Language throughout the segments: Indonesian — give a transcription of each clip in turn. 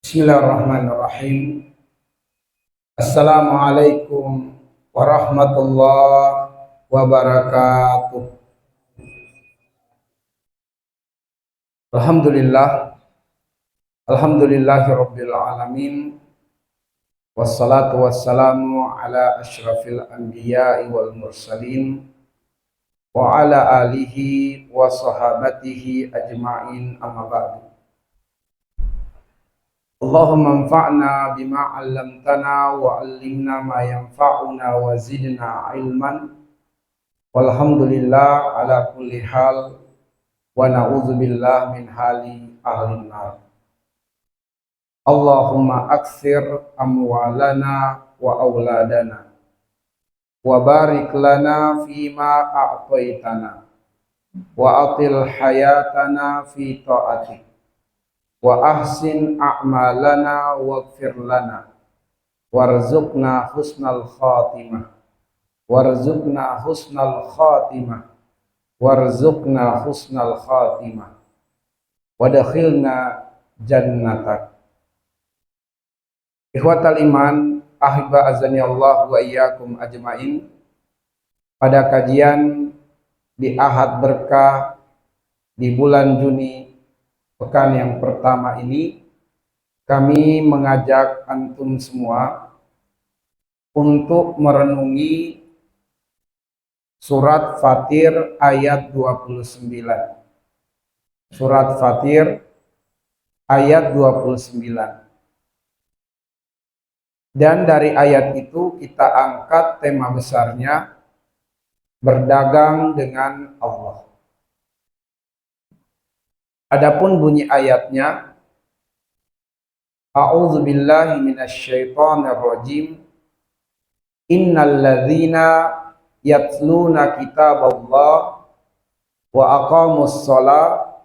Bismillahirrahmanirrahim. Assalamualaikum warahmatullahi wabarakatuh. Alhamdulillah, alhamdulillahirabbil alamin. Wassalatu wassalamu ala asyrafil anbiya'i wal mursalin wa ala alihi wa sahabatihi ajma'in, amma ba'du. Allahumma anfa'na bima 'allamtana wa 'allimna ma yanfa'una wa zidna ilman. Walhamdulillah ala kulli hal wa na'udzubillah min hali ahlin nar. Allahumma aktsir amwalana wa auladana wa barik lana fima a'taitana wa atil hayatana fi ta'atik wa ahsin a'malana waghfir lana warzuqna husnal khatimah warzuqna husnal khatimah warzuqna husnal khatimah wadakhilna jannatak. Ikhwatal iman, ahibba azani Allah wa iyyakum ajmain. Pada kajian di Ahad Berkah di bulan Juni, pekan yang pertama ini, kami mengajak antum semua untuk merenungi surat Fatir ayat 29. Surat Fatir ayat 29. Dan dari ayat itu kita angkat tema besarnya, berdagang dengan Allah. Adapun bunyi ayatnya, A'udzubillahi minasyaitonirrajim. Innal ladzina yatluna kitaballah wa aqamus shalah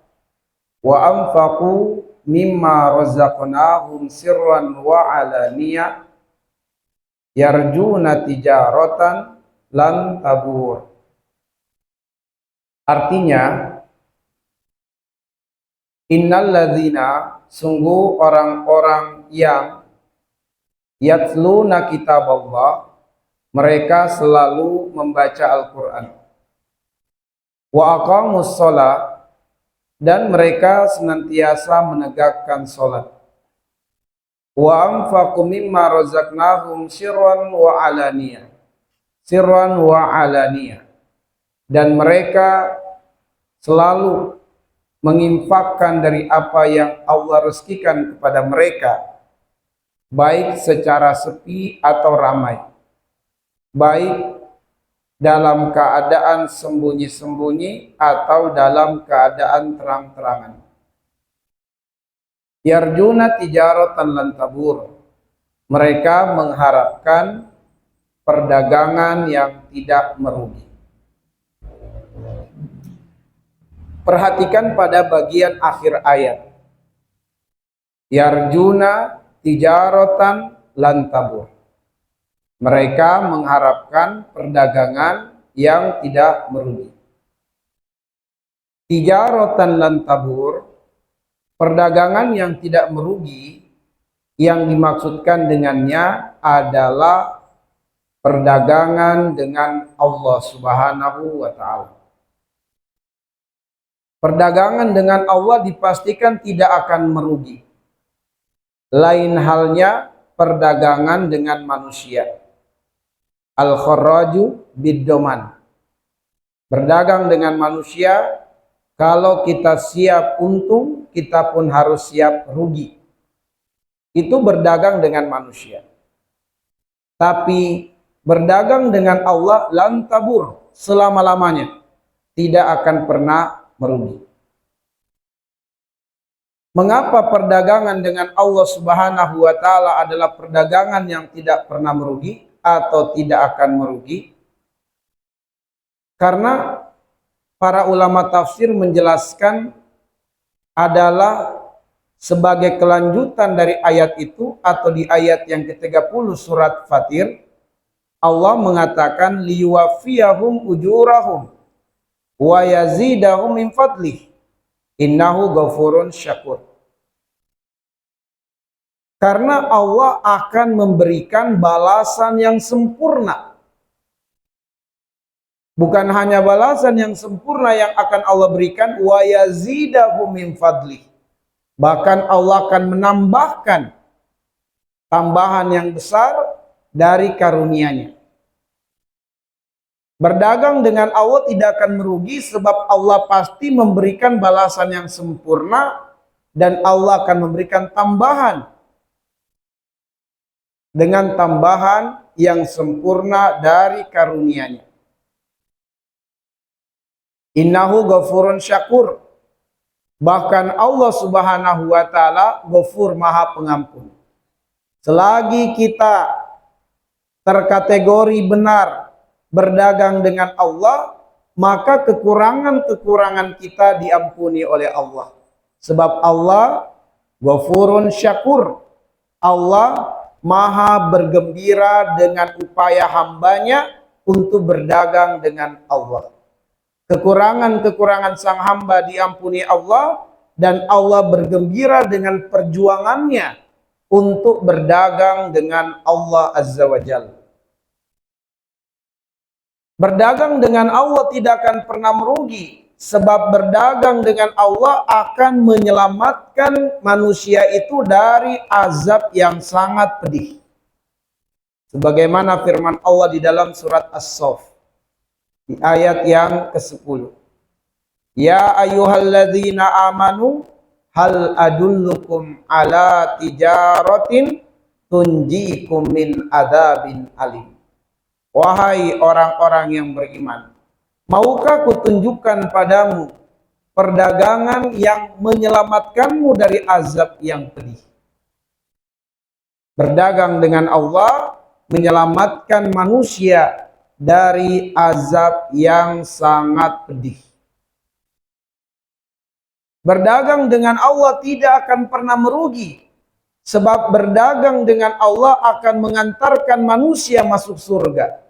wa anfaqu mimma razaqnahum sirran wa alaniyah yarjuna tijaratan lan tabur. Artinya, innal ladzina, sungguh orang-orang yang yatluna kitaballah, mereka selalu membaca Al-Quran, wa aqamus shalah, dan mereka senantiasa menegakkan salat, wa anfaqu mimma razaqnahum sirran wa alaniyah, sirran wa alaniyah, dan mereka selalu menginfakkan dari apa yang Allah rezekikan kepada mereka, baik secara sepi atau ramai, baik dalam keadaan sembunyi-sembunyi atau dalam keadaan terang-terangan. Yarjuna tijaratan lan tabur, mereka mengharapkan perdagangan yang tidak merugi. Perhatikan pada bagian akhir ayat. Yarjuna tijaratan lan tabur, mereka mengharapkan perdagangan yang tidak merugi. Tijaratan lan tabur, perdagangan yang tidak merugi, yang dimaksudkan dengannya adalah perdagangan dengan Allah Subhanahu wa ta'ala. Perdagangan dengan Allah dipastikan tidak akan merugi. Lain halnya perdagangan dengan manusia. Al-kharraju bid-doman. Berdagang dengan manusia, kalau kita siap untung, kita pun harus siap rugi. Itu berdagang dengan manusia. Tapi berdagang dengan Allah lan tabur, selama-lamanya tidak akan pernah merugi. Mengapa perdagangan dengan Allah Subhanahu wa ta'ala adalah perdagangan yang tidak pernah merugi atau tidak akan merugi? Karena para ulama tafsir menjelaskan adalah sebagai kelanjutan dari ayat itu, atau di ayat yang ke-30 surat Fatir, Allah mengatakan liyuwafiyahum ujurahum wa yazidahum min fadlih. Innahu ghafurun syakur. Karena Allah akan memberikan balasan yang sempurna. Bukan hanya balasan yang sempurna yang akan Allah berikan, wa yazidahu min fadli. Bahkan Allah akan menambahkan tambahan yang besar dari karunia-Nya. Berdagang dengan Allah tidak akan merugi sebab Allah pasti memberikan balasan yang sempurna dan Allah akan memberikan tambahan dengan tambahan yang sempurna dari karunia-Nya. Innahu ghafurun syakur. Bahkan Allah Subhanahu wa taala Ghafur, Maha Pengampun. Selagi kita terkategori benar berdagang dengan Allah, maka kekurangan-kekurangan kita diampuni oleh Allah. Sebab Allah Ghafurun syakur. Allah Maha bergembira dengan upaya hambanya untuk berdagang dengan Allah. Kekurangan-kekurangan sang hamba diampuni Allah, dan Allah bergembira dengan perjuangannya untuk berdagang dengan Allah Azza wa Jalla. Berdagang dengan Allah tidak akan pernah merugi, sebab berdagang dengan Allah akan menyelamatkan manusia itu dari azab yang sangat pedih. Sebagaimana firman Allah di dalam surat As-Saff di ayat yang ke-10. Ya ayyuhalladzina amanu hal adullukum ala tijaratin tunjikum min adzabin alim. Wahai orang-orang yang beriman, maukah kutunjukkan padamu perdagangan yang menyelamatkanmu dari azab yang pedih? Berdagang dengan Allah menyelamatkan manusia dari azab yang sangat pedih. Berdagang dengan Allah tidak akan pernah merugi, sebab berdagang dengan Allah akan mengantarkan manusia masuk surga.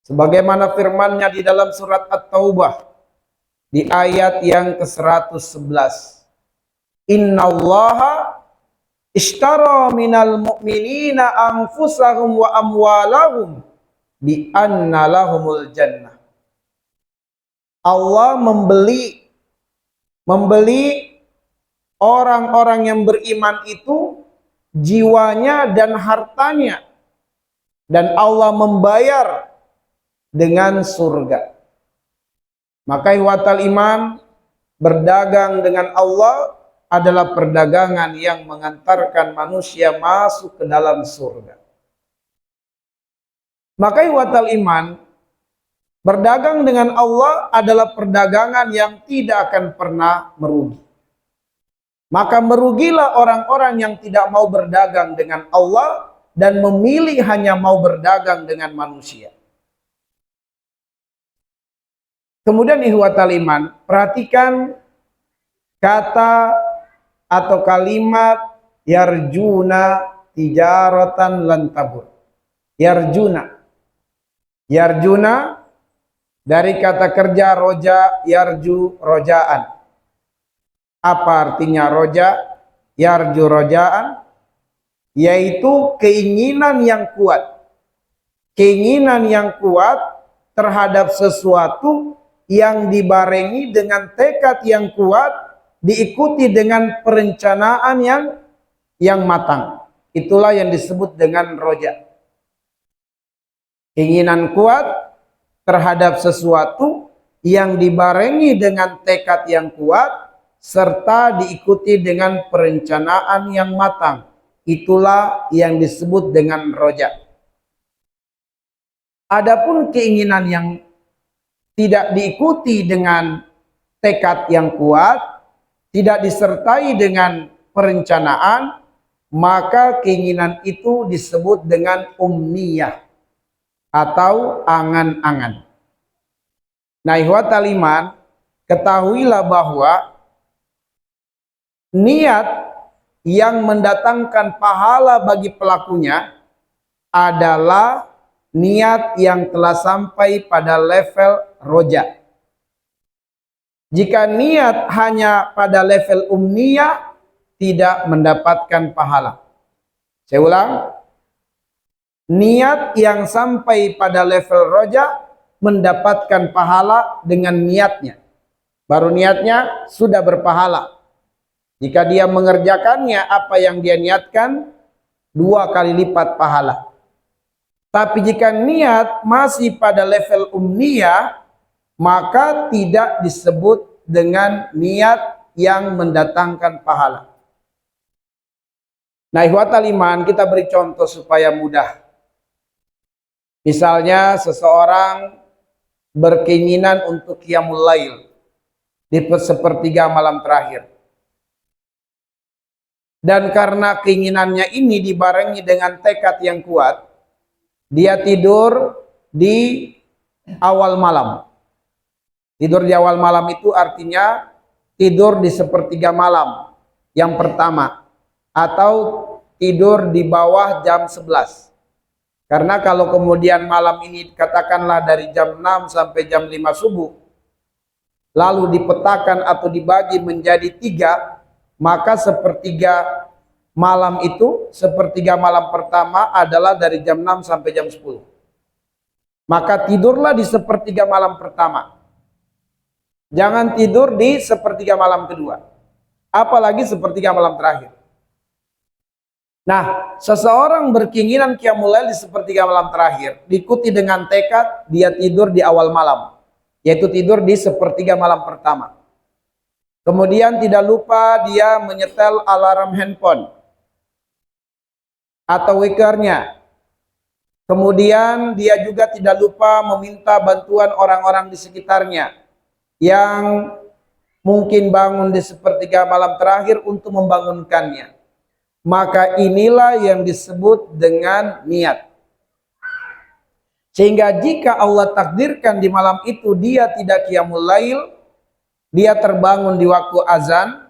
Sebagaimana firman-Nya di dalam surat At-Taubah di ayat yang ke-111. Innallaha ishtara minal mu'minina anfusahum wa amwalahum bi anna lahumul jannah. Allah membeli orang-orang yang beriman itu jiwanya dan hartanya, dan Allah membayar dengan surga. Maka ihwatal iman, berdagang dengan Allah adalah perdagangan yang mengantarkan manusia masuk ke dalam surga. Maka ihwatal iman, berdagang dengan Allah adalah perdagangan yang tidak akan pernah merugi. Maka merugilah orang-orang yang tidak mau berdagang dengan Allah dan memilih hanya mau berdagang dengan manusia. Kemudian ihwatal iman, perhatikan kata atau kalimat yarjuna tijaratan lan tabur. Yarjuna dari kata kerja roja, yarju, rojaan. Apa artinya roja, yarju, rojaan? Yaitu keinginan yang kuat. Keinginan yang kuat terhadap sesuatu yang dibarengi dengan tekad yang kuat, diikuti dengan perencanaan yang matang. Itulah yang disebut dengan roja. Keinginan kuat terhadap sesuatu yang dibarengi dengan tekad yang kuat serta diikuti dengan perencanaan yang matang. Itulah yang disebut dengan roja. Adapun keinginan yang tidak diikuti dengan tekad yang kuat, tidak disertai dengan perencanaan, maka keinginan itu disebut dengan umniyah atau angan-angan. Nah, ihwatal iman, ketahuilah bahwa niat yang mendatangkan pahala bagi pelakunya adalah niat yang telah sampai pada level roja. Jika niat hanya pada level umniyah, tidak mendapatkan pahala. Saya ulang, niat yang sampai pada level roja mendapatkan pahala dengan niatnya. Baru niatnya sudah berpahala. Jika dia mengerjakannya apa yang dia niatkan, 2 kali lipat pahala. Tapi jika niat masih pada level umniyah, maka tidak disebut dengan niat yang mendatangkan pahala. Nah, ikhwatal iman, kita beri contoh supaya mudah. Misalnya seseorang berkeinginan untuk qiyamul lail di sepertiga malam terakhir. Dan karena keinginannya ini dibarengi dengan tekad yang kuat, dia tidur di awal malam. Tidur di awal malam itu artinya tidur di sepertiga malam yang pertama, atau tidur di bawah jam 11. Karena kalau kemudian malam ini katakanlah dari jam 6 sampai jam 5 subuh, lalu dipetakan atau dibagi menjadi 3, maka sepertiga malam itu, sepertiga malam pertama adalah dari jam 6 sampai jam 10. Maka tidurlah di sepertiga malam pertama. Jangan tidur di sepertiga malam kedua, apalagi sepertiga malam terakhir. Nah, seseorang berkeinginan qiyamul lail di sepertiga malam terakhir, diikuti dengan tekad dia tidur di awal malam, yaitu tidur di sepertiga malam pertama. Kemudian tidak lupa dia menyetel alarm handphone atau wikernya. Kemudian dia juga tidak lupa meminta bantuan orang-orang di sekitarnya yang mungkin bangun di sepertiga malam terakhir untuk membangunkannya. Maka inilah yang disebut dengan niat. Sehingga jika Allah takdirkan di malam itu dia tidak qiyamul lail, dia terbangun di waktu azan,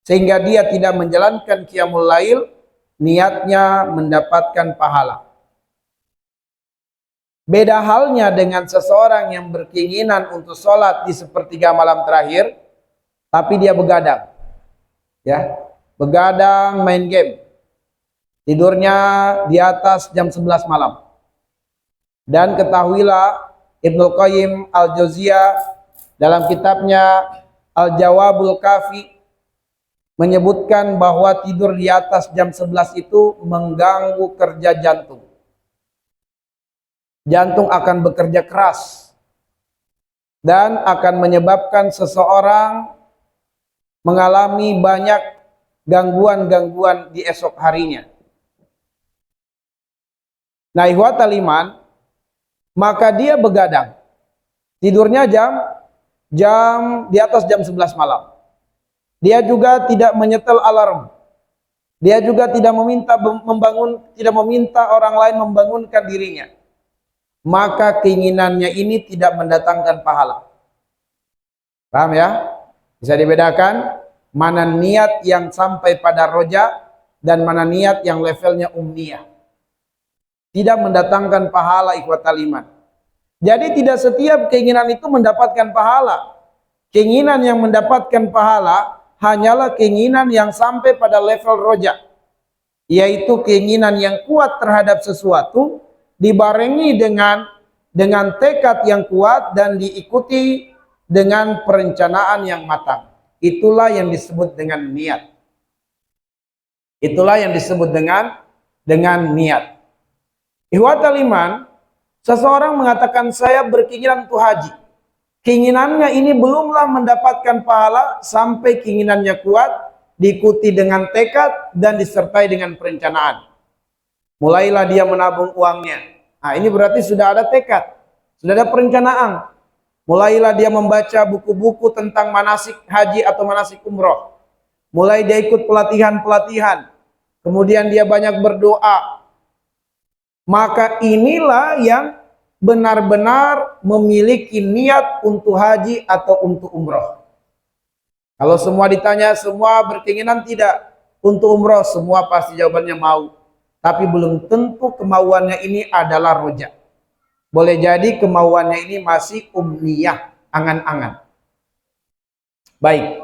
sehingga dia tidak menjalankan qiyamul lail, niatnya mendapatkan pahala. Beda halnya dengan seseorang yang berkeinginan untuk sholat di sepertiga malam terakhir, tapi dia begadang, ya, begadang main game, tidurnya di atas jam 11 malam. Dan ketahuilah Ibnu Qayyim Al-Jauziyah dalam kitabnya Al-Jawabul Kafi menyebutkan bahwa tidur di atas jam 11 itu mengganggu kerja jantung. Jantung akan bekerja keras dan akan menyebabkan seseorang mengalami banyak gangguan-gangguan di esok harinya. Nah, ikhwatal iman, maka dia begadang. Tidurnya jam di atas jam 11 malam. Dia juga tidak menyetel alarm. Dia juga tidak meminta orang lain membangunkan dirinya. Maka keinginannya ini tidak mendatangkan pahala. Paham ya? Bisa dibedakan mana niat yang sampai pada roja dan mana niat yang levelnya umniyah. Tidak mendatangkan pahala, ikhwatal iman. Jadi tidak setiap keinginan itu mendapatkan pahala. Keinginan yang mendapatkan pahala hanyalah keinginan yang sampai pada level roja, yaitu keinginan yang kuat terhadap sesuatu, dibarengi dengan tekad yang kuat dan diikuti dengan perencanaan yang matang. Itulah yang disebut dengan niat. Itulah yang disebut dengan niat. Ikhwatal iman, seseorang mengatakan saya berkeinginan untuk haji. Keinginannya ini belumlah mendapatkan pahala sampai keinginannya kuat, diikuti dengan tekad dan disertai dengan perencanaan. Mulailah dia menabung uangnya. Nah, ini berarti sudah ada tekad, sudah ada perencanaan. Mulailah dia membaca buku-buku tentang manasik haji atau manasik umroh. Mulai dia ikut pelatihan-pelatihan. Kemudian dia banyak berdoa. Maka inilah yang benar-benar memiliki niat untuk haji atau untuk umroh. Kalau semua ditanya, semua berkeinginan tidak untuk umroh, semua pasti jawabannya mau. Tapi belum tentu kemauannya ini adalah roja. Boleh jadi kemauannya ini masih umniyah, angan-angan. Baik.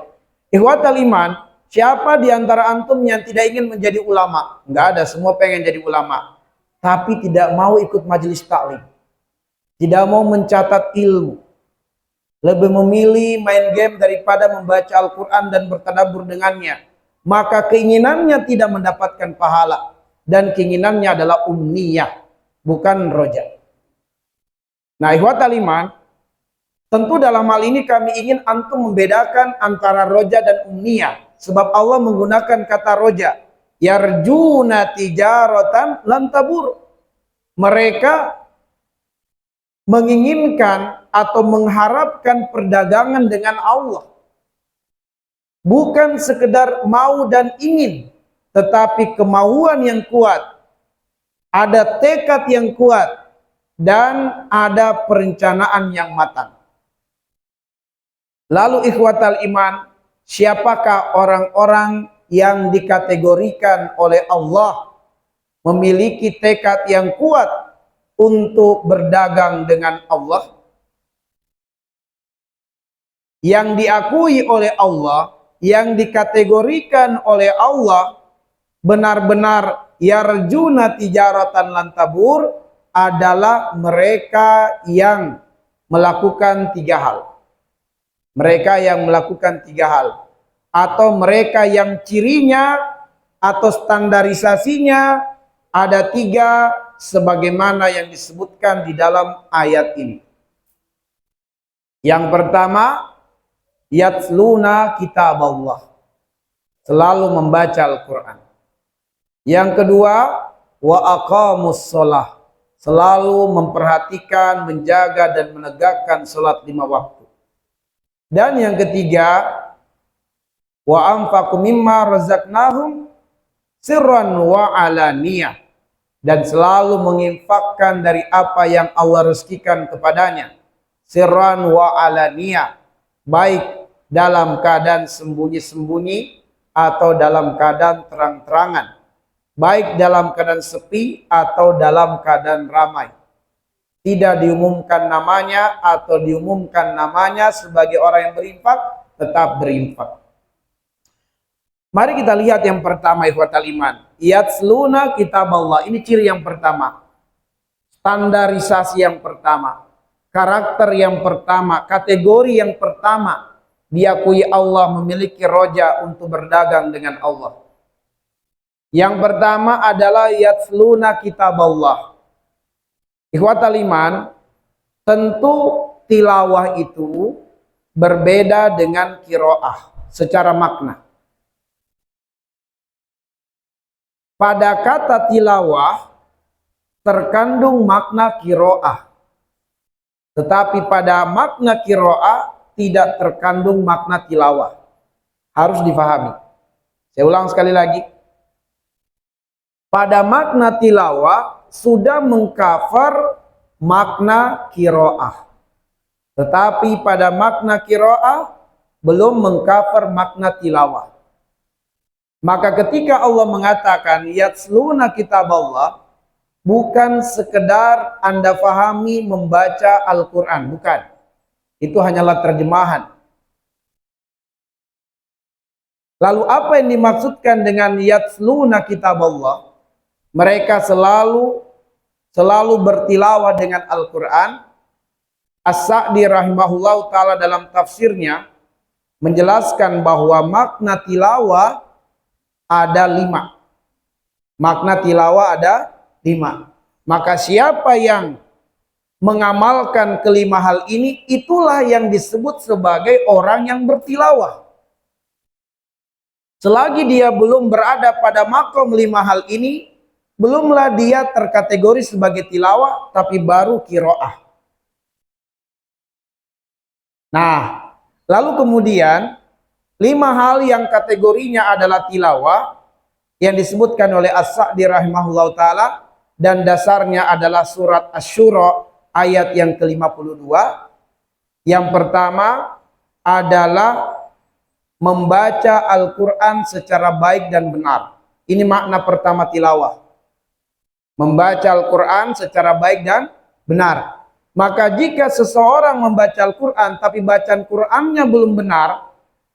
Ikhwatal iman, siapa di antara antum yang tidak ingin menjadi ulama? Enggak ada, semua pengen jadi ulama. Tapi tidak mau ikut majelis taklim. Tidak mau mencatat ilmu. Lebih memilih main game daripada membaca Al-Quran dan bertadabbur dengannya. Maka keinginannya tidak mendapatkan pahala. Dan keinginannya adalah umniyah, bukan roja. Nah, ikhwatal iman, tentu dalam hal ini kami ingin antum membedakan antara roja dan umniyah. Sebab Allah menggunakan kata roja. Yarjuna tijaratan lan tabur. Mereka menginginkan atau mengharapkan perdagangan dengan Allah. Bukan sekedar mau dan ingin. Tetapi kemauan yang kuat. Ada tekad yang kuat. Dan ada perencanaan yang matang. Lalu ikhwatal iman, siapakah orang-orang yang dikategorikan oleh Allah memiliki tekad yang kuat untuk berdagang dengan Allah? Yang diakui oleh Allah, yang dikategorikan oleh Allah benar-benar yarjuna tijaratan lan tabur adalah mereka yang melakukan 3 hal. Mereka yang melakukan 3 hal. Atau mereka yang cirinya atau standarisasinya ada 3 sebagaimana yang disebutkan di dalam ayat ini. Yang pertama, yatsluna kitab Allah. Selalu membaca Al-Quran. Yang kedua, wa aqamus sholah. Selalu memperhatikan, menjaga dan menegakkan sholat 5 waktu. Dan yang ketiga, wa anfaqu mimma razaqnahum sirran wa alaniyah, dan selalu menginfakkan dari apa yang Allah rezekikan kepadanya, sirran wa alaniyah, baik dalam keadaan sembunyi-sembunyi atau dalam keadaan terang-terangan, baik dalam keadaan sepi atau dalam keadaan ramai. Tidak diumumkan namanya atau diumumkan namanya sebagai orang yang berinfak, tetap berinfak. Mari kita lihat yang pertama, ikhwatal iman. Yatsluna kitab Allah. Ini ciri yang pertama. Standarisasi yang pertama. Karakter yang pertama. Kategori yang pertama. Diakui Allah memiliki roja untuk berdagang dengan Allah. Yang pertama adalah yatsluna kitab Allah. Ikhwatal iman, tentu tilawah itu berbeda dengan kiroah secara makna. Pada kata tilawah terkandung makna kiroah. Tetapi pada makna kiroah tidak terkandung makna tilawah. Harus difahami. Saya ulang sekali lagi. Pada makna tilawah sudah mengcover makna kiroah. Tetapi pada makna kiroah belum mengcover makna tilawah. Maka ketika Allah mengatakan yatsluna kitab Allah, bukan sekedar Anda fahami membaca Al-Quran, bukan. Itu hanyalah terjemahan. Lalu apa yang dimaksudkan dengan yatsluna kitab Allah? Mereka selalu bertilawah dengan Al-Quran. As-Sa'di rahimahullah ta'ala dalam tafsirnya menjelaskan bahwa makna tilawah ada 5. Makna tilawah ada 5. Maka siapa yang mengamalkan kelima hal ini, itulah yang disebut sebagai orang yang bertilawah. Selagi dia belum berada pada makom 5 hal ini, belumlah dia terkategori sebagai tilawah, tapi baru kiroah. Nah, lalu kemudian 5 hal yang kategorinya adalah tilawah yang disebutkan oleh As-Sa'di rahimahullah ta'ala, dan dasarnya adalah surat Asy-Syura ayat yang ke-52. Yang pertama adalah membaca Al-Quran secara baik dan benar. Ini makna pertama tilawah. Membaca Al-Quran secara baik dan benar. Maka jika seseorang membaca Al-Quran tapi bacaan Qurannya belum benar,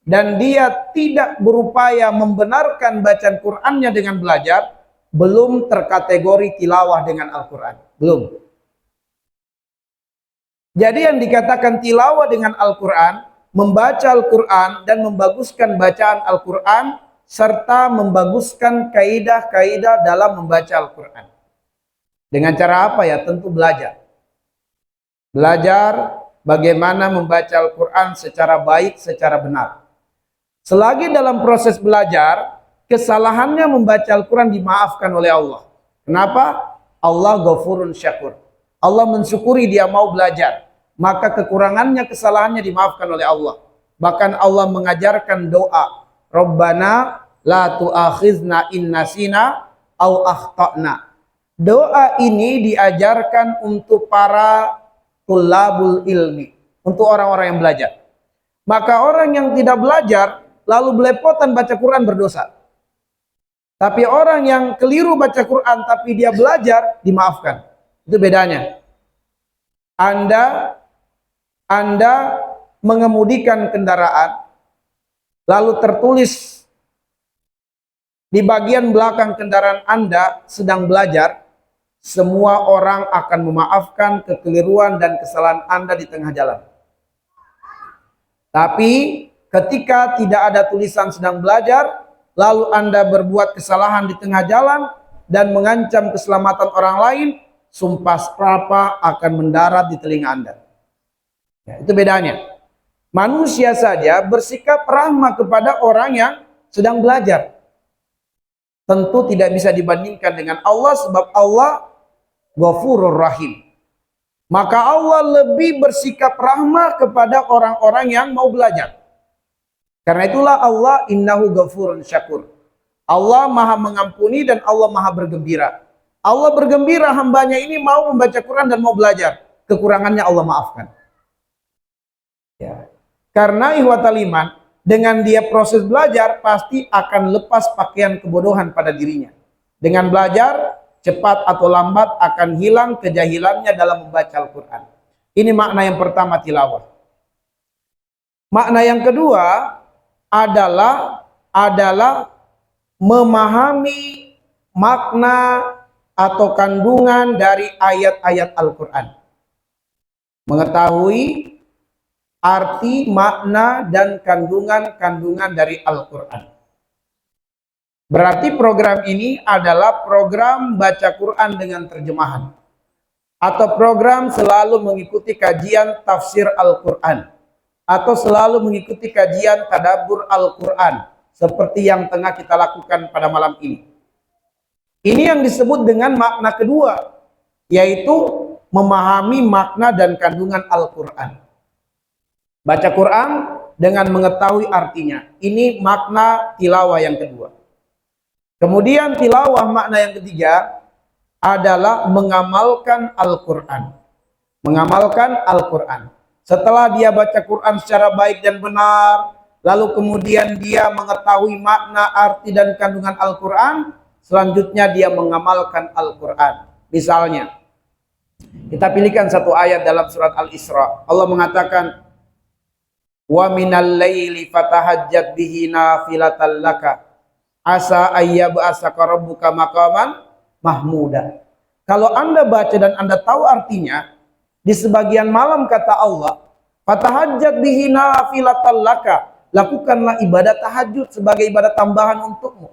dan dia tidak berupaya membenarkan bacaan Qur'annya dengan belajar, belum terkategori tilawah dengan Al-Quran. Belum. Jadi yang dikatakan tilawah dengan Al-Quran, membaca Al-Quran dan membaguskan bacaan Al-Quran, serta membaguskan kaidah-kaidah dalam membaca Al-Quran. Dengan cara apa ya? Tentu belajar. Belajar bagaimana membaca Al-Quran secara baik, secara benar. Selagi dalam proses belajar, kesalahannya membaca Al-Quran dimaafkan oleh Allah. Kenapa? Allah Ghafurun Syakur. Allah mensyukuri dia mau belajar. Maka kekurangannya, kesalahannya dimaafkan oleh Allah. Bahkan Allah mengajarkan doa. Rabbana la tu'akhizna in nasina au akhtana. Doa ini diajarkan untuk para tulabul ilmi, untuk orang-orang yang belajar. Maka orang yang tidak belajar lalu belepotan baca Quran berdosa. Tapi orang yang keliru baca Quran tapi dia belajar dimaafkan. Itu bedanya. Anda mengemudikan kendaraan lalu tertulis di bagian belakang kendaraan Anda sedang belajar. Semua orang akan memaafkan kekeliruan dan kesalahan Anda di tengah jalan. Tapi ketika tidak ada tulisan sedang belajar, lalu Anda berbuat kesalahan di tengah jalan dan mengancam keselamatan orang lain, sumpah serapah akan mendarat di telinga Anda. Ya, itu bedanya. Manusia saja bersikap rahmah kepada orang yang sedang belajar. Tentu tidak bisa dibandingkan dengan Allah, sebab Allah Ghafurur Rahim. Maka Allah lebih bersikap rahmah kepada orang-orang yang mau belajar. Karena itulah Allah innahu ghafurun syakur. Allah maha mengampuni dan Allah maha bergembira. Allah bergembira hambanya ini mau membaca Quran dan mau belajar. Kekurangannya Allah maafkan. Ya. Karena ihwatal iman, dengan dia proses belajar pasti akan lepas pakaian kebodohan pada dirinya. Dengan belajar, cepat atau lambat akan hilang kejahilannya dalam membaca Al-Quran. Ini makna yang pertama tilawah. Makna yang kedua adalah memahami makna atau kandungan dari ayat-ayat Al-Quran. Mengetahui arti, makna, dan kandungan-kandungan dari Al-Quran. Berarti program ini adalah program baca Quran dengan terjemahan. Atau program selalu mengikuti kajian tafsir Al-Quran. Atau selalu mengikuti kajian tadabbur Al-Quran. Seperti yang tengah kita lakukan pada malam ini. Ini yang disebut dengan makna kedua. Yaitu memahami makna dan kandungan Al-Quran. Baca Quran dengan mengetahui artinya. Ini makna tilawah yang kedua. Kemudian tilawah makna yang ketiga adalah mengamalkan Al-Quran. Mengamalkan Al-Quran. Setelah dia baca Quran secara baik dan benar, lalu kemudian dia mengetahui makna, arti, dan kandungan Al-Quran, selanjutnya dia mengamalkan Al-Quran. Misalnya, kita pilihkan satu ayat dalam surat Al-Isra. Allah mengatakan, wa minal laili fatahajjat bihi nafilatan laka asa ayyab'asaka rabbuka maqaman mahmuda. Kalau Anda baca dan Anda tahu artinya, di sebagian malam kata Allah, fatahajjat bihi nafilatan laka, lakukanlah ibadah tahajud sebagai ibadah tambahan untukmu.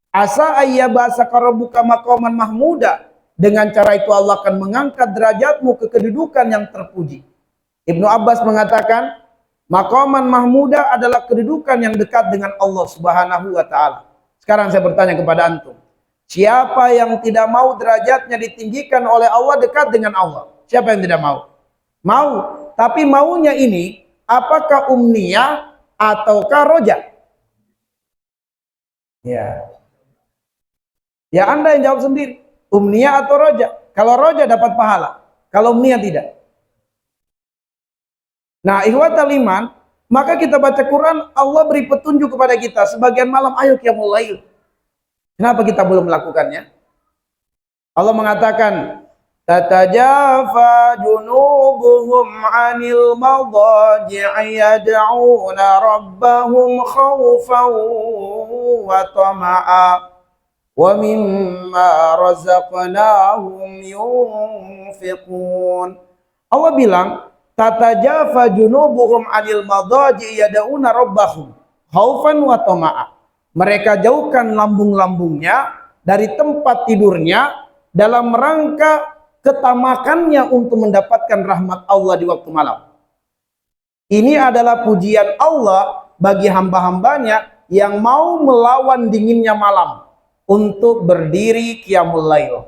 Asa ayyab'asaka rabbuka maqaman mahmuda, dengan cara itu Allah akan mengangkat derajatmu ke kedudukan yang terpuji. Ibnu Abbas mengatakan, maqaman mahmuda adalah kedudukan yang dekat dengan Allah Subhanahu wa taala. Sekarang saya bertanya kepada antum, siapa yang tidak mau derajatnya ditinggikan oleh Allah, dekat dengan Allah? Siapa yang tidak mau? Mau, tapi maunya ini apakah umniyah ataukah roja? Ya. Ya Anda yang jawab sendiri, umniyah atau roja? Kalau roja dapat pahala, kalau umniyah tidak. Nah, ikhwatal iman, maka kita baca Quran, Allah beri petunjuk kepada kita. Sebagian malam, ayo qiyamul lail. Kenapa kita belum melakukannya? Allah mengatakan, tatajafa junubuhum 'anil madaji'i yad'una rabbahum khaufan wa tama'a wa mimma razaqnahum yunfiqun. Allah bilang, tatajafa junubuhum 'anil madaji'i yad'una rabbahum khaufan wa tama'a. Mereka jauhkan lambung-lambungnya dari tempat tidurnya dalam rangka ketamakannya untuk mendapatkan rahmat Allah di waktu malam. Ini adalah pujian Allah bagi hamba-hambanya yang mau melawan dinginnya malam untuk berdiri qiyamul lail.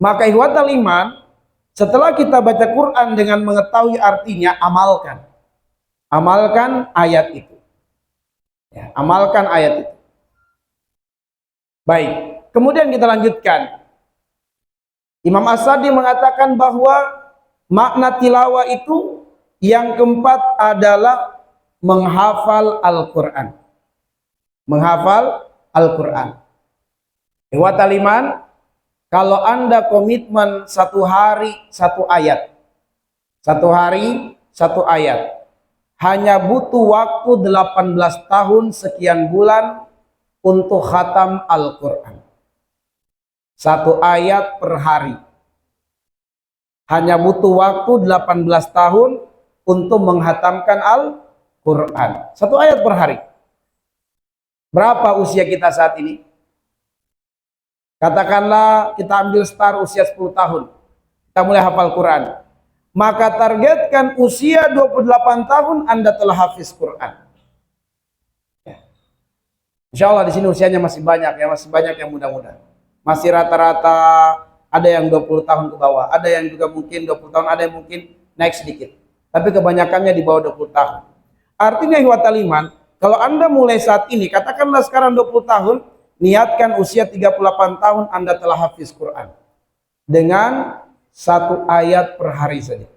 Maka ikhwatal iman, setelah kita baca Quran dengan mengetahui artinya, amalkan. Amalkan ayat itu. Ya, amalkan ayat itu. Baik, kemudian kita lanjutkan. Imam As-Sadi mengatakan bahwa makna tilawah itu yang keempat adalah menghafal Al-Quran. Menghafal Al-Quran. Ikhwatal iman, kalau Anda komitmen satu hari satu ayat, satu hari satu ayat, hanya butuh waktu 18 tahun sekian bulan untuk khatam Al-Quran. Satu ayat per hari. Hanya butuh waktu 18 tahun untuk menghatamkan Al-Quran. Satu ayat per hari. Berapa usia kita saat ini? Katakanlah kita ambil start usia 10 tahun. Kita mulai hafal Quran. Maka targetkan usia 28 tahun Anda telah hafiz Quran. Insya Allah di sini usianya masih banyak ya, masih banyak yang muda-muda. Masih rata-rata ada yang 20 tahun ke bawah, ada yang juga mungkin 20 tahun, ada yang mungkin naik sedikit. Tapi kebanyakannya di bawah 20 tahun. Artinya ikhwatal iman, kalau Anda mulai saat ini, katakanlah sekarang 20 tahun, niatkan usia 38 tahun Anda telah hafiz Quran. Dengan satu ayat per hari saja.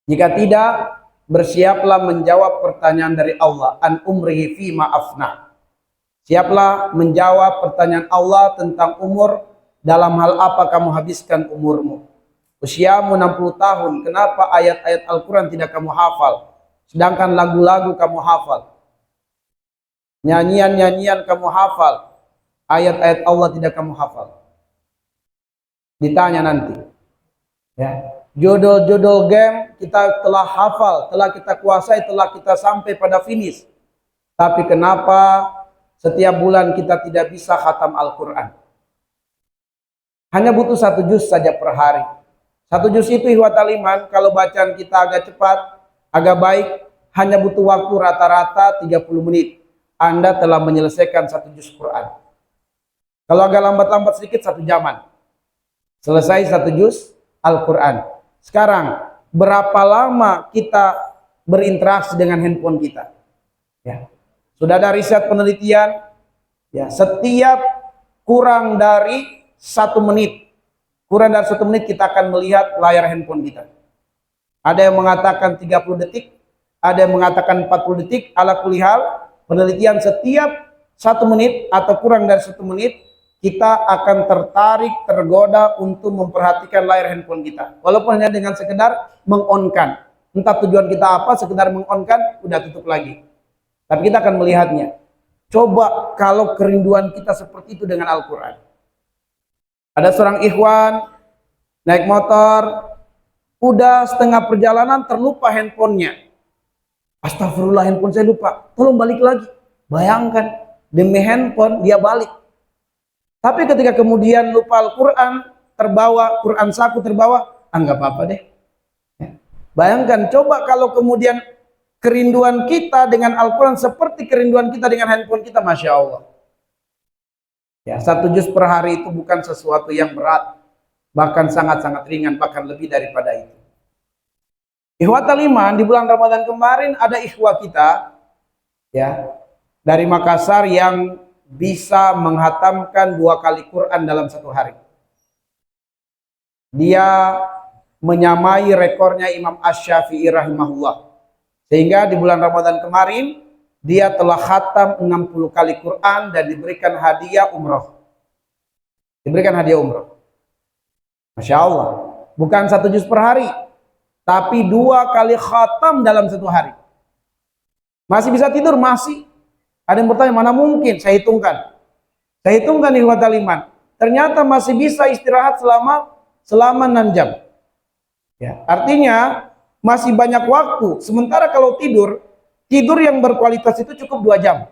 Jika tidak, bersiaplah menjawab pertanyaan dari Allah. An umrihi fima afna. Siaplah menjawab pertanyaan Allah tentang umur, dalam hal apa kamu habiskan umurmu. Usiamu 60 tahun, kenapa ayat-ayat Al-Quran tidak kamu hafal? Sedangkan lagu-lagu kamu hafal. Nyanyian-nyanyian kamu hafal. Ayat-ayat Allah tidak kamu hafal. Ditanya nanti. Ya. Judul-judul game kita telah hafal, telah kita kuasai, telah kita sampai pada finish. Tapi kenapa setiap bulan kita tidak bisa khatam Al-Quran? Hanya butuh 1 juz saja per hari. 1 juz itu ikhwatal iman, kalau bacaan kita agak cepat, agak baik, hanya butuh waktu rata-rata 30 menit. Anda telah menyelesaikan 1 juz Quran. Kalau agak lambat-lambat sedikit 1 jaman. Selesai 1 juz Al-Quran. Sekarang, berapa lama kita berinteraksi dengan handphone kita? Ya. Sudah ada riset penelitian, ya, setiap kurang dari 1 menit, kita akan melihat layar handphone kita. Ada yang mengatakan 30 detik, ada yang mengatakan 40 detik, ala kulihal, penelitian setiap 1 menit atau kurang dari 1 menit, kita akan tertarik, tergoda untuk memperhatikan layar handphone kita. Walaupun hanya dengan sekedar meng-on-kan. Entah tujuan kita apa, sekedar meng-on-kan, udah tutup lagi. Tapi kita akan melihatnya. Coba kalau kerinduan kita seperti itu dengan Al-Quran. Ada seorang ikhwan, naik motor, udah setengah perjalanan terlupa handphonenya. Astagfirullah, handphone saya lupa. Tolong balik lagi. Bayangkan, demi handphone dia balik. Tapi ketika kemudian lupa Al-Quran, terbawa, Quran saku terbawa, nggak apa-apa deh. Bayangkan, coba kalau kemudian kerinduan kita dengan Al-Quran seperti kerinduan kita dengan handphone kita, Masya Allah. Ya, 1 juz per hari itu bukan sesuatu yang berat, bahkan sangat-sangat ringan, bahkan lebih daripada itu. Ikhwatal iman, di bulan Ramadan kemarin ada ikhwah kita, ya, dari Makassar yang bisa menghatamkan 2 kali Quran dalam 1 hari. Dia menyamai rekornya Imam Asy-Syafi'i rahimahullah. Sehingga di bulan Ramadan kemarin dia telah khatam 60 kali Quran dan diberikan hadiah umroh. diberikan hadiah umroh. Masya Allah, bukan 1 juz per hari, tapi 2 kali khatam dalam 1 hari. Masih bisa tidur? Masih. Ada yang bertanya, mana mungkin? Saya hitungkan ikhwatal iman. Ternyata masih bisa istirahat selama 6 jam. Ya, artinya masih banyak waktu. Sementara kalau tidur yang berkualitas itu cukup 2 jam.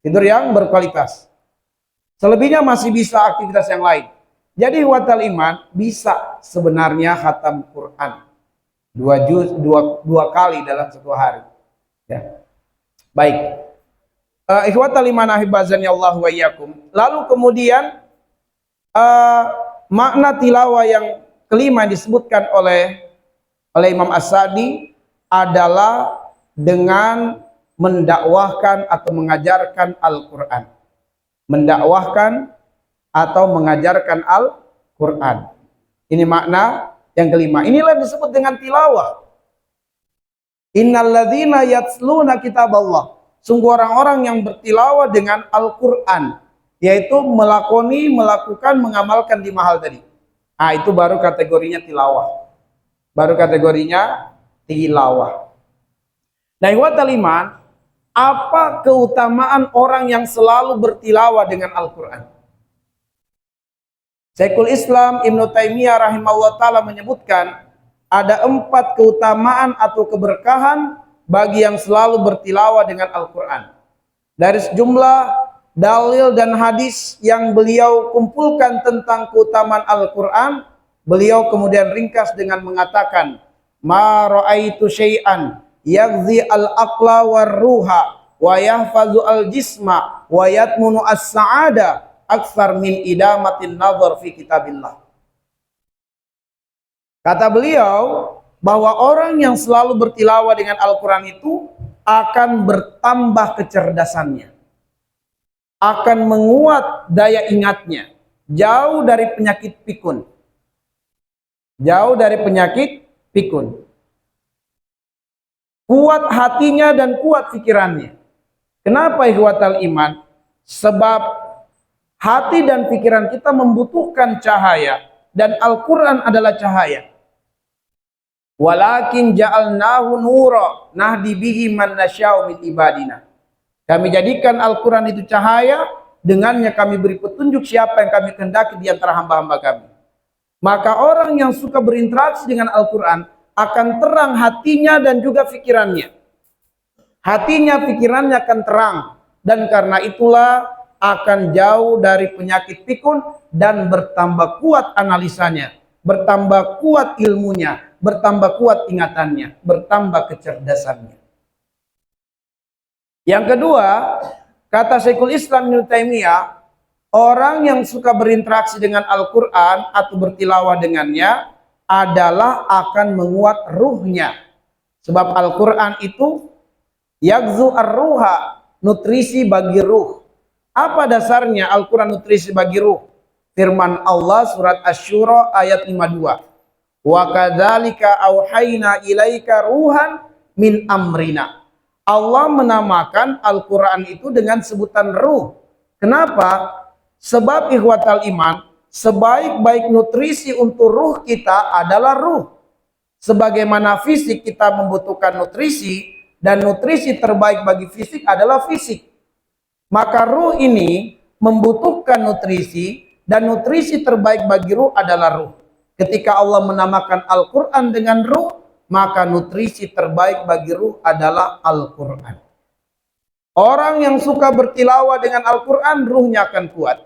Tidur yang berkualitas. Selebihnya masih bisa aktivitas yang lain. Jadi ikhwatal iman bisa sebenarnya khatam Quran 2 kali dalam 1 hari. Ya. Baik. Ikhwatal iman ahibazani Allah wa iyyakum. Lalu kemudian makna tilawah yang kelima disebutkan oleh Imam As-Sa'di adalah dengan mendakwahkan atau mengajarkan Al-Quran. Mendakwahkan atau mengajarkan Al-Quran. Ini makna yang kelima. Inilah disebut dengan tilawah. Innalladzina yatsluna kitaballah. Sungguh orang-orang yang bertilawah dengan Al-Quran, yaitu melakukan, mengamalkan 5 hal tadi. Nah, itu baru kategorinya tilawah. Nah, ikhwatal iman, apa keutamaan orang yang selalu bertilawah dengan Al-Quran? Syekhul Islam Ibnu Taimiyah rahimahullah ta'ala menyebutkan ada 4 keutamaan atau keberkahan bagi yang selalu bertilawah dengan Al-Quran. Dari sejumlah dalil dan hadis yang beliau kumpulkan tentang keutamaan Al-Quran, beliau kemudian ringkas dengan mengatakan, ma ra'aitu syai'an yaghzi al-aqla war-ruha wa yahfazu al-jisma wa yatmunu as-sa'ada aktsar min idamatin nazar fi kitabillah. Kata beliau bahwa orang yang selalu bertilawah dengan Al-Quran itu akan bertambah kecerdasannya, akan menguat daya ingatnya, jauh dari penyakit pikun. Kuat hatinya dan kuat pikirannya. Kenapa ikhwatal iman? Sebab hati dan pikiran kita membutuhkan cahaya, dan Al-Quran adalah cahaya. Walakin ja'alnahu nura nahdi bihi man nasya'u min ibadina. Kami jadikan Al-Quran itu cahaya, dengannya kami beri petunjuk siapa yang kami kehendaki di antara hamba-hamba kami. Maka orang yang suka berinteraksi dengan Al-Quran akan terang hatinya dan juga pikirannya. Hatinya, pikirannya akan terang, dan karena itulah akan jauh dari penyakit pikun dan bertambah kuat analisanya, bertambah kuat ilmunya, bertambah kuat ingatannya, bertambah kecerdasannya. Yang kedua, kata Syekhul Islam Ibnu Taimiyah, orang yang suka berinteraksi dengan Al-Quran atau bertilawah dengannya adalah akan menguat ruhnya. Sebab Al-Quran itu yagzu ar-ruha, nutrisi bagi ruh. Apa dasarnya Al-Quran nutrisi bagi ruh? Firman Allah surat Asy-Syura ayat 52. Wa kadzalika auhayna ilaika ruhan min amrina. Allah menamakan Al-Quran itu dengan sebutan ruh. Kenapa? Sebab ikhwatal iman, sebaik-baik nutrisi untuk ruh kita adalah ruh. Sebagaimana fisik kita membutuhkan nutrisi, dan nutrisi terbaik bagi fisik adalah fisik. Maka ruh ini membutuhkan nutrisi, dan nutrisi terbaik bagi ruh adalah ruh. Ketika Allah menamakan Al-Quran dengan ruh, maka nutrisi terbaik bagi ruh adalah Al-Quran. Orang yang suka bertilawah dengan Al-Quran, ruhnya akan kuat.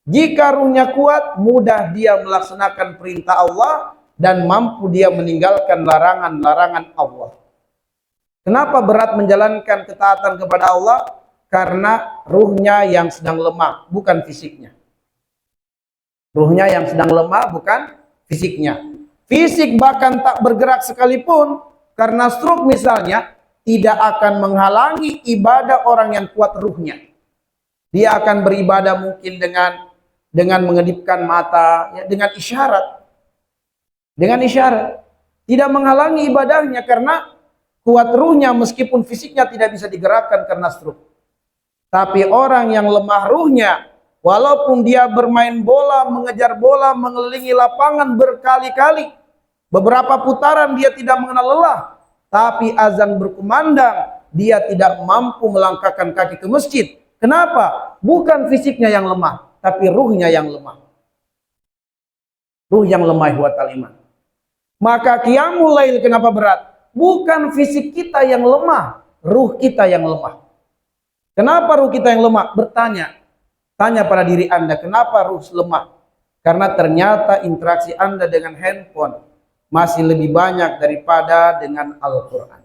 Jika ruhnya kuat, mudah dia melaksanakan perintah Allah dan mampu dia meninggalkan larangan-larangan Allah. Kenapa berat menjalankan ketaatan kepada Allah? Karena ruhnya yang sedang lemah, bukan fisiknya. Ruhnya yang sedang lemah, bukan fisiknya. Fisik bahkan tak bergerak sekalipun, karena stroke misalnya, tidak akan menghalangi ibadah orang yang kuat ruhnya. Dia akan beribadah mungkin dengan mengedipkan mata, ya, dengan isyarat. Dengan isyarat. Tidak menghalangi ibadahnya karena kuat ruhnya meskipun fisiknya tidak bisa digerakkan karena stroke. Tapi orang yang lemah ruhnya, Walaupun dia bermain bola, mengejar bola, mengelilingi lapangan berkali-kali, beberapa putaran dia tidak mengenal lelah, tapi azan berkumandang, dia tidak mampu melangkahkan kaki ke masjid. Kenapa? Bukan fisiknya yang lemah, tapi ruhnya yang lemah. Ruh yang lemah ihwatal iman. Maka qiyamul lail kenapa berat? Bukan fisik kita yang lemah, ruh kita yang lemah. Kenapa ruh kita yang lemah? Tanya pada diri Anda, kenapa ruh lemah? Karena ternyata interaksi Anda dengan handphone masih lebih banyak daripada dengan Al-Quran.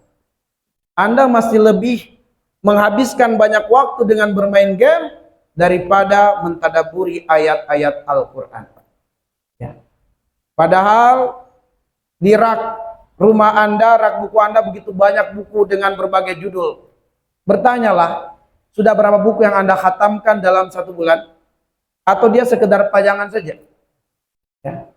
Anda masih lebih menghabiskan banyak waktu dengan bermain game daripada mentadaburi ayat-ayat Al-Quran. Ya. Padahal di rak rumah Anda, rak buku Anda begitu banyak buku dengan berbagai judul. Bertanyalah, sudah berapa buku yang Anda khatamkan dalam 1 bulan? Atau dia sekedar pajangan saja? Ya.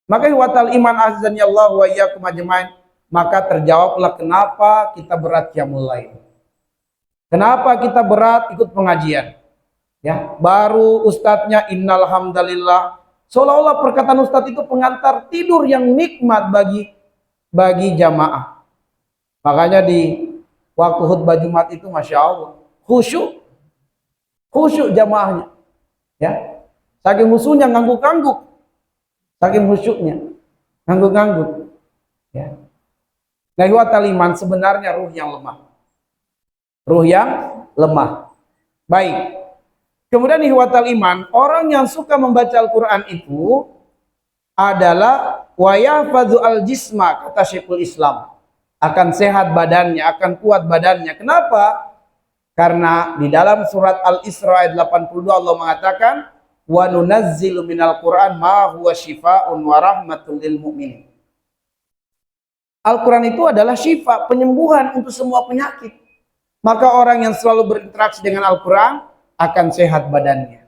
Maka ihwatal iman azani Allah wa iyyakum ajmain, maka terjawablah kenapa kita berat qiyamul lail. Kenapa kita berat ikut pengajian? Ya, baru ustadznya innal hamdalillah, seolah-olah perkataan ustadz itu pengantar tidur yang nikmat bagi jamaah. Makanya di waktu khutbah Jumat itu Masya Allah, khusyuk jamaahnya, ya, saking khusyuknya ngangguk-ngangguk, saking khusyuknya ngangguk-ngangguk, ya. Nah, ihwatal iman sebenarnya ruh yang lemah. Baik, kemudian ihwatal iman, orang yang suka membaca Al-Quran itu adalah wa yahfadzu al-jisma, kata Syekhul Islam, akan sehat badannya, akan kuat badannya. Kenapa? Karena di dalam surat Al-Isra ayat 82 Allah mengatakan wa nunazzilu minal Qur'an ma huwa syifaa'un wa rahmatul lil mu'minin. Al-Quran itu adalah syifa, penyembuhan untuk semua penyakit. Maka orang yang selalu berinteraksi dengan Al-Quran akan sehat badannya,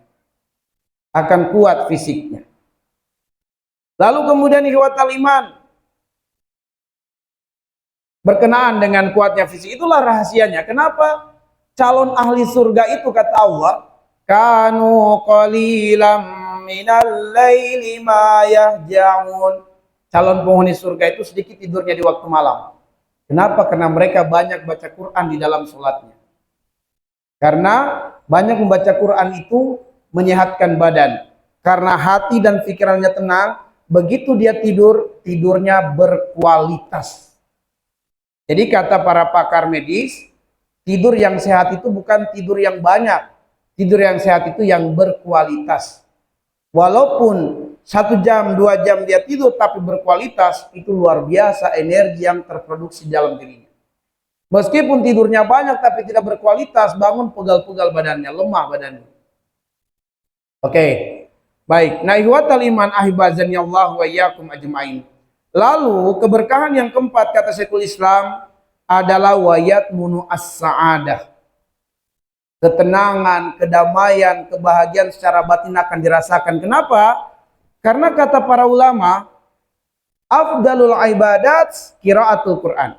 akan kuat fisiknya. Lalu kemudian ihwatal iman, berkenaan dengan kuatnya fisik, itulah rahasianya. Kenapa? Calon ahli surga itu kata Allah, kanu qalilam minal laili ma yahja'un. Calon penghuni surga itu sedikit tidurnya di waktu malam. Kenapa? Karena mereka banyak baca Quran di dalam sholatnya. Karena banyak membaca Quran itu menyehatkan badan. Karena hati dan pikirannya tenang, begitu dia tidur, tidurnya berkualitas. Jadi kata para pakar medis, tidur yang sehat itu bukan tidur yang banyak. Tidur yang sehat itu yang berkualitas. Walaupun 1 jam, 2 jam dia tidur tapi berkualitas, itu luar biasa energi yang terproduksi dalam dirinya. Meskipun tidurnya banyak tapi tidak berkualitas, bangun pegal-pegal badannya, lemah badannya. Oke, baik. Nah, ihwatal iman ahibazani Allah wa iyyakum ajmain. Lalu keberkahan yang keempat kata Syekhul Islam adalah wayat munu as-sa'adah. Ketenangan, kedamaian, kebahagiaan secara batin akan dirasakan. Kenapa? Karena kata para ulama, afdalul ibadat qiraatul Quran.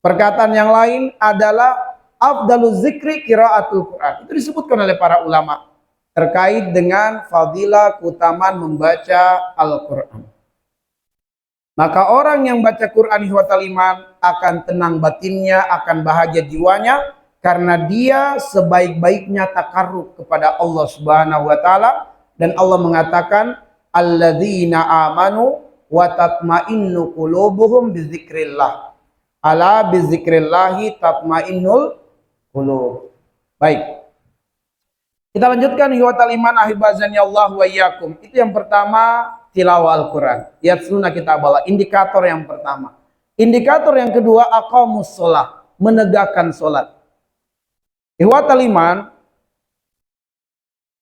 Perkataan yang lain adalah afdalul zikri qiraatul Quran. Itu disebutkan oleh para ulama terkait dengan fadilah keutamaan membaca Al-Quran. Maka orang yang baca Quran ihwatal iman akan tenang batinnya, akan bahagia jiwanya, karena dia sebaik-baiknya takarrub kepada Allah Subhanahu wa taala. Dan Allah mengatakan alladzina amanu wa tatmainnu qulubuhum bizikrillah. Ala bizikrillahi tatmainnul qulub. Baik. Kita lanjutkan ihwatal iman ahibazani Allah wa iyyakum. Itu yang pertama, tilawah Al-Quran. Yatluna kitaballah, indikator yang pertama. Indikator yang kedua, aqamus shalah, menegakkan salat. Ihwatal iman,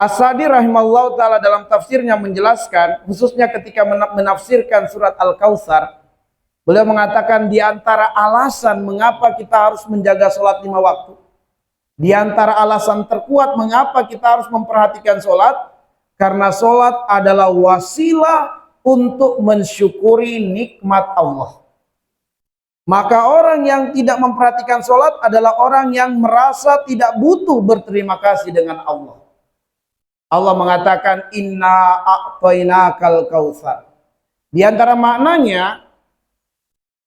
As-Sa'di rahimallahu ta'ala dalam tafsirnya menjelaskan, khususnya ketika menafsirkan surat Al-Kautsar, beliau mengatakan di antara alasan mengapa kita harus menjaga sholat 5 waktu, di antara alasan terkuat mengapa kita harus memperhatikan sholat, karena sholat adalah wasilah untuk mensyukuri nikmat Allah. Maka orang yang tidak memperhatikan sholat adalah orang yang merasa tidak butuh berterima kasih dengan Allah. Allah mengatakan inna a'tainakal kautsar. Di antara maknanya,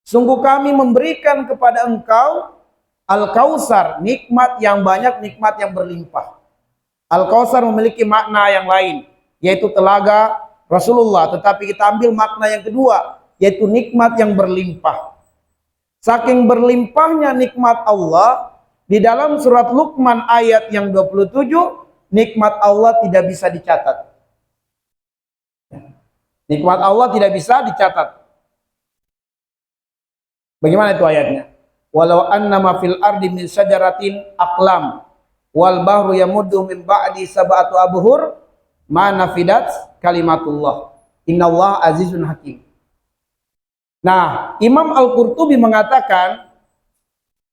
sungguh kami memberikan kepada engkau al-kautsar, nikmat yang banyak, nikmat yang berlimpah. Al-kautsar memiliki makna yang lain, yaitu telaga Rasulullah, tetapi kita ambil makna yang kedua, yaitu nikmat yang berlimpah. Saking berlimpahnya nikmat Allah, di dalam surat Luqman ayat yang 27, nikmat Allah tidak bisa dicatat. Nikmat Allah tidak bisa dicatat. Bagaimana itu ayatnya? Walau annama fil ardi min syajaratin aqlam wal bahru yamuddu min ba'di sab'atu abhur ma nafidat kalimatullah. Innallaha azizun hakim. Nah, Imam Al-Qurtubi mengatakan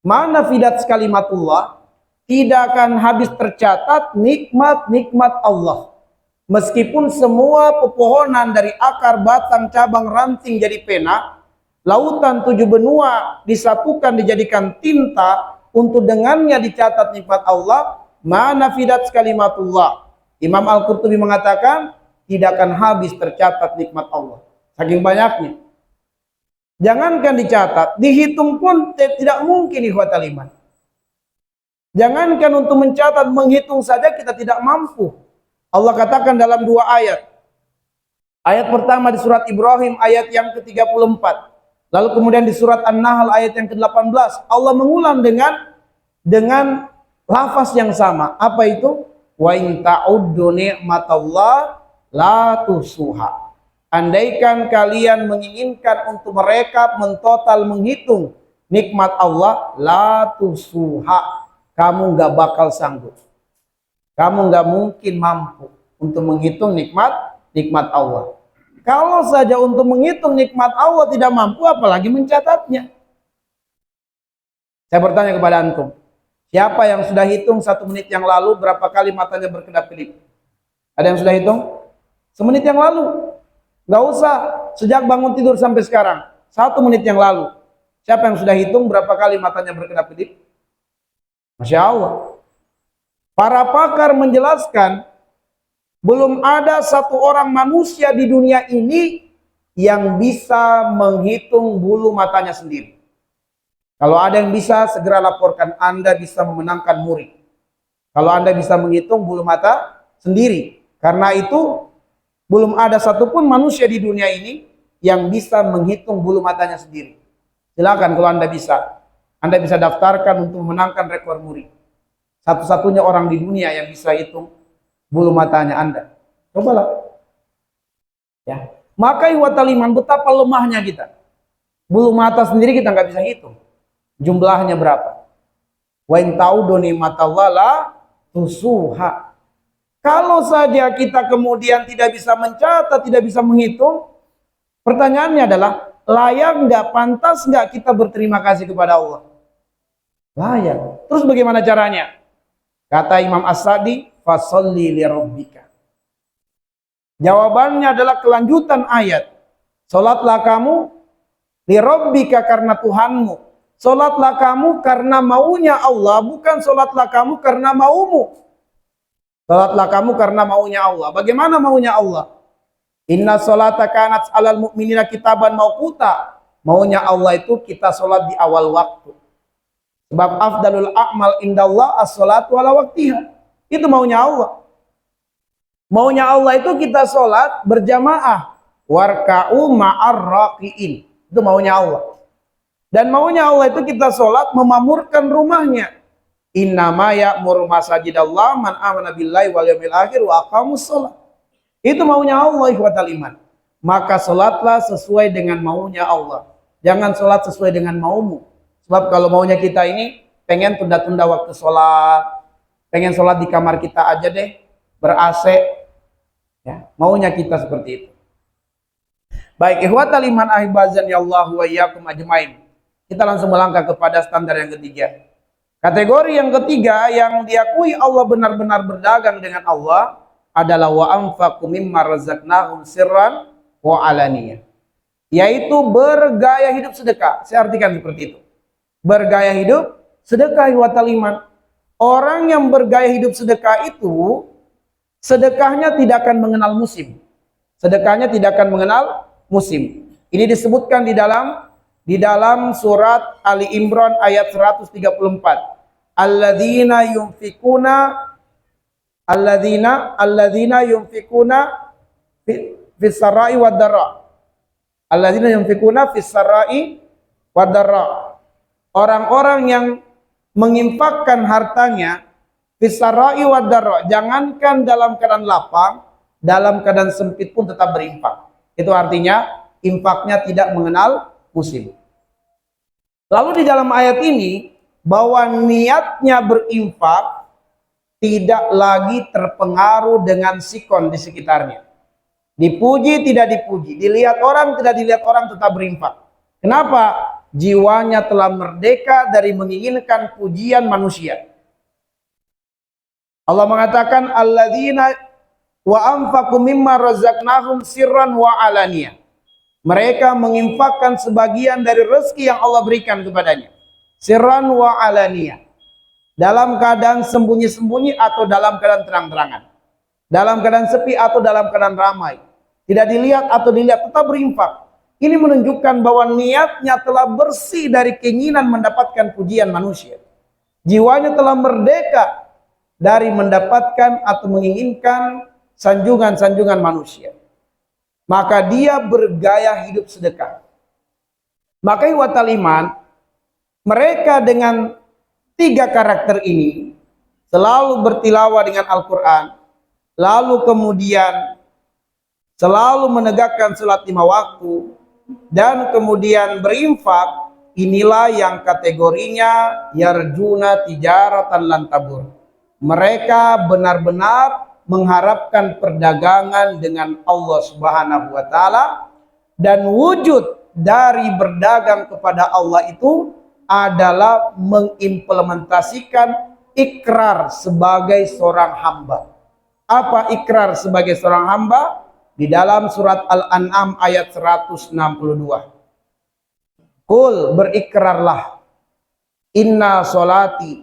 mana fidat kalimatullah, tidak akan habis tercatat nikmat-nikmat Allah. Meskipun semua pepohonan dari akar, batang, cabang, ranting jadi pena, lautan 7 benua disatukan dijadikan tinta untuk dengannya dicatat nikmat Allah, mana fidat kalimatullah. Imam Al-Qurtubi mengatakan tidak akan habis tercatat nikmat Allah. Saking banyaknya. Jangankan dicatat, dihitung pun tidak mungkin, ikhwatal iman. Jangankan untuk mencatat, menghitung saja kita tidak mampu. Allah katakan dalam 2 ayat. Ayat pertama di surat Ibrahim ayat yang ke-34. Lalu kemudian di surat An-Nahl ayat yang ke-18. Allah mengulang dengan lafaz yang sama. Apa itu? Wa in ta'uddu ni'matallah la tusuha. Andaikan kalian menginginkan untuk mereka mentotal menghitung nikmat Allah, la tusuha, kamu gak bakal sanggup. Kamu gak mungkin mampu untuk menghitung nikmat Allah. Kalau saja untuk menghitung nikmat Allah tidak mampu, apalagi mencatatnya. Saya bertanya kepada antum, siapa yang sudah hitung 1 menit yang lalu berapa kali matanya berkedap-kedip? Ada yang sudah hitung? 1 menit yang lalu. Gak usah sejak bangun tidur sampai sekarang, 1 menit yang lalu. Siapa yang sudah hitung berapa kali matanya berkedap-kedip? Masya Allah. Para pakar menjelaskan, belum ada satu orang manusia di dunia ini yang bisa menghitung bulu matanya sendiri. Kalau ada yang bisa, segera laporkan. Anda bisa memenangkan murid. Kalau Anda bisa menghitung bulu mata sendiri. Karena itu belum ada satupun manusia di dunia ini yang bisa menghitung bulu matanya sendiri. Silakan kalau Anda bisa daftarkan untuk memenangkan rekor muri. Satu-satunya orang di dunia yang bisa hitung bulu matanya Anda. Cobalah. Ya. Maka ikhwatal iman, betapa lemahnya kita. Bulu mata sendiri kita nggak bisa hitung. Jumlahnya berapa? Wa in ta'uddu ni'matallahi la tusuha. Kalau saja kita kemudian tidak bisa mencatat, tidak bisa menghitung, pertanyaannya adalah, layak nggak, pantas nggak kita berterima kasih kepada Allah? Layak. Terus bagaimana caranya? Kata Imam As-Sadi, fasolli li rabbika. Jawabannya adalah kelanjutan ayat. Salatlah kamu li rabbika, karena Tuhanmu. Salatlah kamu karena maunya Allah, bukan salatlah kamu karena maumu. Salatlah kamu karena maunya Allah. Bagaimana maunya Allah? Inna sholata kanat alal mu'minina kitaban mauquta. Maunya Allah itu kita sholat di awal waktu. Sebab afdalul a'mal indallah as-sholatu ala waktiha. Itu maunya Allah. Maunya Allah itu kita sholat berjamaah. Warka'u ma'ar raqi'in. Itu maunya Allah. Dan maunya Allah itu kita sholat memamurkan rumahnya. Innama ya'muru masajidallah man amana billahi wal yawmil akhir wa aqamus shalah. Itu maunya Allah, ikhwatal iman. Maka salatlah sesuai dengan maunya Allah. Jangan salat sesuai dengan maumu. Sebab kalau maunya kita ini pengen tunda-tunda waktu salat, pengen salat di kamar kita aja deh, ber-AC. Ya, maunya kita seperti itu. Baik, ikhwatal iman ahibazan ya Allah wa iyyakum ajmain. Kita langsung melangkah kepada standar yang ketiga. Kategori yang ketiga yang diakui Allah benar-benar berdagang dengan Allah adalah wa anfaqu mimma razaqnahum sirran wa alaniyah. yaitu bergaya hidup sedekah. Saya artikan seperti itu. Bergaya hidup sedekah ikhwatal iman. Orang yang bergaya hidup sedekah itu, sedekahnya tidak akan mengenal musim. Sedekahnya tidak akan mengenal musim. Ini disebutkan di dalam surat Ali Imran ayat 134. Alladzina yunfikuna fis sarai wad dara. Alladzina yunfikuna fis sarai wad dara. Orang-orang yang menginfakkan hartanya fis sarai wad dara, jangankan dalam keadaan lapang, dalam keadaan sempit pun tetap berinfak. Itu artinya infaknya tidak mengenal musim. Lalu di dalam ayat ini, bahwa niatnya berinfak tidak lagi terpengaruh dengan sikon di sekitarnya. Dipuji tidak dipuji, dilihat orang tidak dilihat orang, tetap berinfak. Kenapa? Jiwanya telah merdeka dari menginginkan pujian manusia. Allah mengatakan alladzina wa anfaqu mimma razaqnahum sirran wa alaniyah. Mereka menginfakkan sebagian dari rezeki yang Allah berikan kepadanya. Sirran wa alaniyah. Dalam keadaan sembunyi-sembunyi atau dalam keadaan terang-terangan. Dalam keadaan sepi atau dalam keadaan ramai. Tidak dilihat atau dilihat, tetap berinfak. Ini menunjukkan bahwa niatnya telah bersih dari keinginan mendapatkan pujian manusia. Jiwanya telah merdeka dari mendapatkan atau menginginkan sanjungan-sanjungan manusia. Maka dia bergaya hidup sedekah. Maka ikhwatal iman, mereka dengan 3 karakter ini selalu bertilawah dengan Al-Quran, lalu kemudian selalu menegakkan salat 5 waktu, dan kemudian berinfak. Inilah yang kategorinya yarjuna tijaratan lan tabur. Mereka benar-benar mengharapkan perdagangan dengan Allah Subhanahu wa taala, dan wujud dari berdagang kepada Allah itu adalah mengimplementasikan ikrar sebagai seorang hamba. Apa ikrar sebagai seorang hamba? Di dalam surat Al-An'am ayat 162. Qul, berikrarlah, inna solati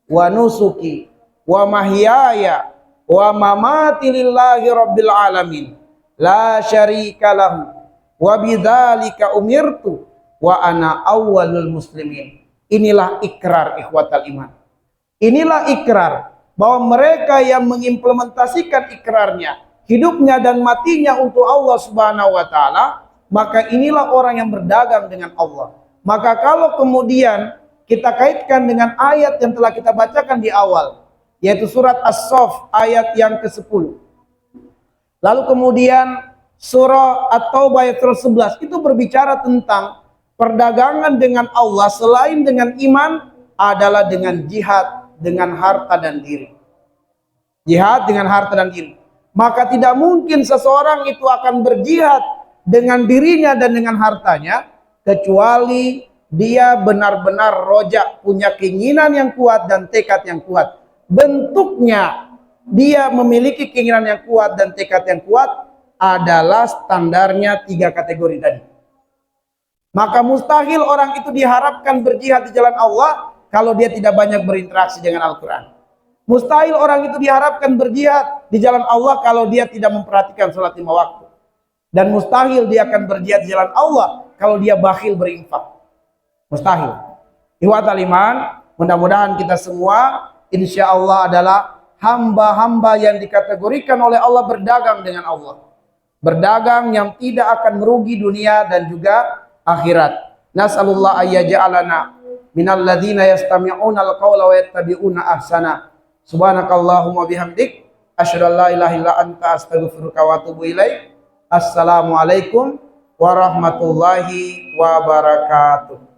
wa nusuki wa mahyaya wa mamati lillahi rabbil alamin la syarika lahu wa bidzalika umirtu wa ana awwalul muslimin. Inilah ikrar ikhwatal iman. Inilah ikrar bahwa mereka yang mengimplementasikan ikrarnya, hidupnya dan matinya untuk Allah Subhanahu wa taala, maka inilah orang yang berdagang dengan Allah. Maka kalau kemudian kita kaitkan dengan ayat yang telah kita bacakan di awal, yaitu surat As-Saff ayat yang ke-10. Lalu kemudian surah At-Taubah ayat 11 itu berbicara tentang perdagangan dengan Allah selain dengan iman adalah dengan jihad dengan harta dan diri. Jihad dengan harta dan diri. Maka tidak mungkin seseorang itu akan berjihad dengan dirinya dan dengan hartanya kecuali dia benar-benar rojak, punya keinginan yang kuat dan tekad yang kuat. Bentuknya dia memiliki keinginan yang kuat dan tekad yang kuat adalah standarnya 3 kategori tadi. Maka mustahil orang itu diharapkan berjihad di jalan Allah kalau dia tidak banyak berinteraksi dengan Al-Quran. Mustahil orang itu diharapkan berjihad di jalan Allah kalau dia tidak memperhatikan salat 5 waktu. Dan mustahil dia akan berjihad di jalan Allah kalau dia bakhil berinfak. Mustahil. Ikhwatal iman, mudah-mudahan kita semua insya Allah adalah hamba-hamba yang dikategorikan oleh Allah berdagang dengan Allah. Berdagang yang tidak akan merugi dunia dan juga akhirat. Nas'alullah ayyaja'alana minal ladzina yastami'una al-qawla wa yattabi'una ahsana. Subhanakallahumma bihamdik asyhadu an la ilaha illa anta astaghfiruka wa atubu ilaik. Assalamualaikum warahmatullahi wabarakatuh.